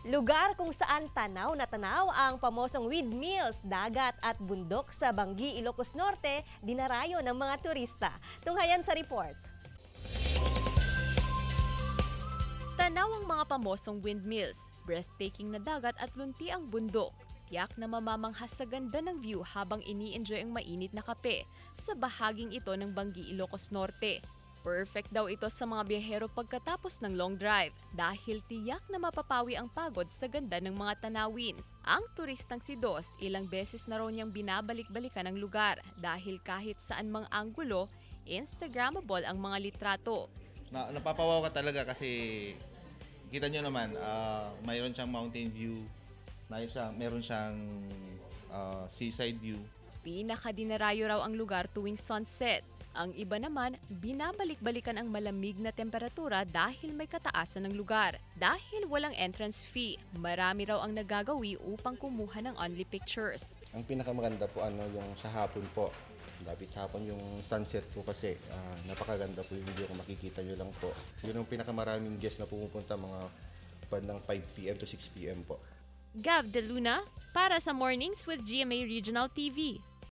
Lugar kung saan tanaw na tanaw ang pamosong windmills, dagat at bundok sa Banggi, Ilocos Norte, dinarayo ng mga turista. Tunghayan sa report. Tanaw ang mga pamosong windmills, breathtaking na dagat at lunti ang bundok. Tiyak na mamamanghas sa ganda ng view habang ini-enjoy ang mainit na kape sa bahaging ito ng Banggi, Ilocos Norte. Perfect daw ito sa mga biyahero pagkatapos ng long drive dahil tiyak na mapapawi ang pagod sa ganda ng mga tanawin. Ang turistang si Dos, ilang beses na raw niyang binabalik-balikan ang lugar dahil kahit saan mang anggulo, Instagrammable ang mga litrato. Napapawaw ka talaga kasi kita nyo naman, mayroon siyang mountain view, meron siyang seaside view. Pinakadinarayo raw ang lugar tuwing sunset. Ang iba naman, binabalik-balikan ang malamig na temperatura dahil may kataasan ng lugar. Dahil walang entrance fee, marami raw ang nagagawi upang kumuha ng only pictures. Ang pinakamaganda po yung sa hapon po. Lapit hapon yung sunset po kasi napakaganda po yung video kung makikita nyo lang po. Yun ang pinakamaraming guests na pumupunta mga bandang 5 p.m. to 6 p.m. po. Gav De Luna, para sa Mornings with GMA Regional TV.